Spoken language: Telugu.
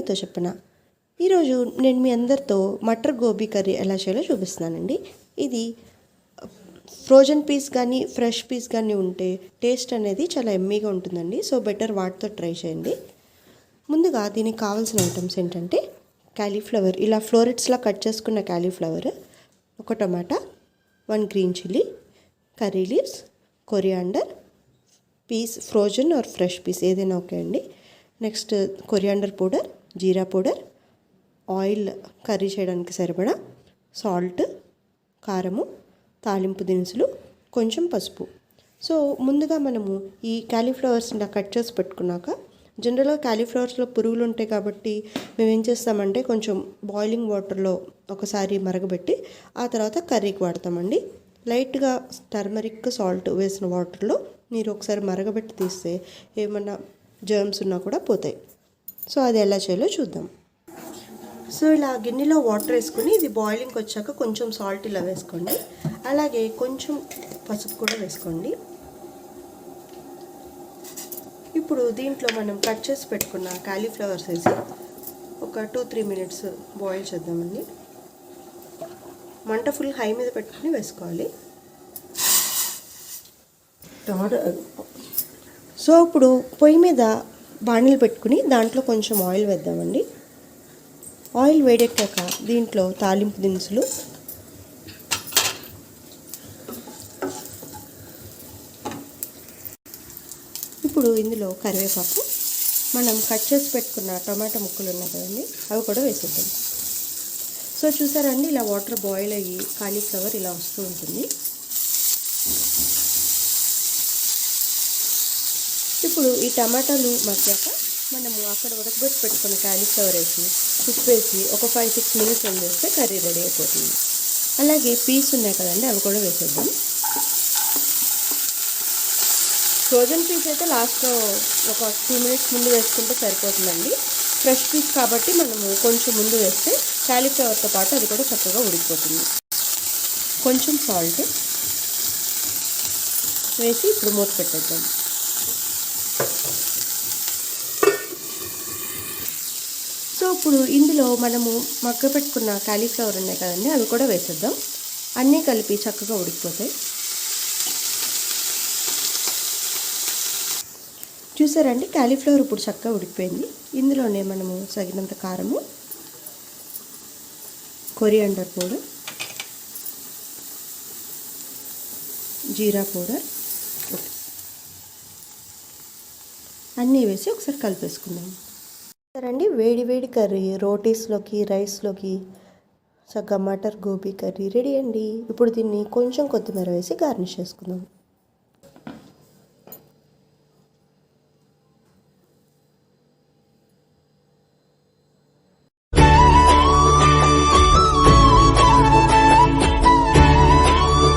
అందరితో చెప్పిన. ఈరోజు నేను మీ అందరితో మటర్ గోబీ కర్రీ ఎలా చేయాలో చూపిస్తున్నానండి. ఇది ఫ్రోజన్ పీస్ కానీ ఫ్రెష్ పీస్ కానీ ఉంటే టేస్ట్ అనేది చాలా ఎమ్మీగా ఉంటుందండి. సో బెటర్ వాటితో ట్రై చేయండి. ముందుగా దీనికి కావాల్సిన ఐటమ్స్ ఏంటంటే క్యాలీఫ్లవర్, ఇలా ఫ్లోరెట్స్లా కట్ చేసుకున్న క్యాలీఫ్లవర్, ఒక tomato, 1 green chilli, curry leaves, coriander, peas frozen or fresh peas ఏదైనా ఓకే అండి. Next coriander powder, jeera powder, oil curry చేయడానికి సరిపడా, సాల్ట్, కారము, తాలింపు దినుసులు, కొంచెం పసుపు. సో ముందుగా మనము ఈ క్యాలీఫ్లవర్స్ని కట్ చేసి పెట్టుకున్నాక, జనరల్గా క్యాలీఫ్లవర్స్లో పురుగులు ఉంటాయి కాబట్టి మేము ఏం చేస్తామంటే కొంచెం బాయిలింగ్ వాటర్లో ఒకసారి మరగబెట్టి ఆ తర్వాత కర్రీకి వాడతామండి. లైట్గా టర్మరిక్ సాల్ట్ వేసిన వాటర్లో మీరు ఒకసారి మరగబెట్టి తీస్తే ఏమన్నా జర్మ్స్ ఉన్నా కూడా పోతాయి. సో అది ఎలా చేయాలో చూద్దాం. సో ఇలా గిన్నెలో వాటర్ వేసుకొని ఇది బాయిలింగ్కి వచ్చాక కొంచెం సాల్ట్ ఇలా వేసుకోండి. అలాగే కొంచెం పసుపు కూడా వేసుకోండి. ఇప్పుడు దీంట్లో మనం కట్ చేసి పెట్టుకున్న క్యాలీఫ్లవర్స్ వేసి ఒక 2-3 మినిట్స్ బాయిల్ చేద్దామండి. మంట ఫుల్ హై మీద పెట్టుకుని వేసుకోవాలి. సో ఇప్పుడు పొయ్యి మీద బాణీలు పెట్టుకుని దాంట్లో కొంచెం ఆయిల్ వేద్దామండి. ఆయిల్ వేడెక్కాక దీంట్లో తాలింపు దినుసులు, ఇప్పుడు ఇందులో కరివేపాకు, మనం కట్ చేసి పెట్టుకున్న టమాటా ముక్కలు ఉన్నాయి కదండి అవి కూడా వేసేద్దాం. సో చూసారండి ఇలా వాటర్ బాయిల్ అయ్యి కాలీఫ్లవర్ ఇలా వస్తూ ఉంటుంది. ఇప్పుడు ఈ టమాటాలు మగ్గాక మనము అక్కడ ఉడకబెట్టి పెట్టుకున్న క్యాలీఫ్లవర్ వేసి ఉప్పు వేసి ఒక 5-6 మినిట్స్ వేస్తే కర్రీ రెడీ అయిపోతుంది. అలాగే పీస్ ఉన్నాయి కదండి అవి కూడా వేసేద్దాం. ఫ్రోజన్ పీస్ అయితే లాస్ట్లో ఒక 2 మినిట్స్ ముందు వేసుకుంటే సరిపోతుందండి. ఫ్రెష్ పీస్ కాబట్టి మనము కొంచెం ముందు వేస్తే క్యాలీఫ్లవర్తో పాటు అది కూడా చక్కగా ఉడికిపోతుంది. కొంచెం సాల్ట్ వేసి ఇప్పుడు మూత పెట్టేద్దాం. సో ఇప్పుడు ఇందులో మనము మగ్గపెట్టుకున్న క్యాలీఫ్లవర్ ఉన్నాయి కదండి అవి కూడా వేసేద్దాం. అన్నీ కలిపి చక్కగా ఉడికిపోతాయి. చూసారండి క్యాలీఫ్లవర్ ఇప్పుడు చక్కగా ఉడికిపోయింది. ఇందులోనే మనము తగినంత కారము, కొరియాండర్ పౌడర్, జీరా పౌడర్ అన్నీ వేసి ఒకసారి కలిపేసుకుందాం. సరేండి వేడి వేడి కర్రీ రోటీస్లోకి రైస్లోకి చక్కగా మటర్ గోబీ కర్రీ రెడీ అండి. ఇప్పుడు దీన్ని కొంచెం కొత్తిమీర వేసి గార్నిష్ చేసుకుందాం.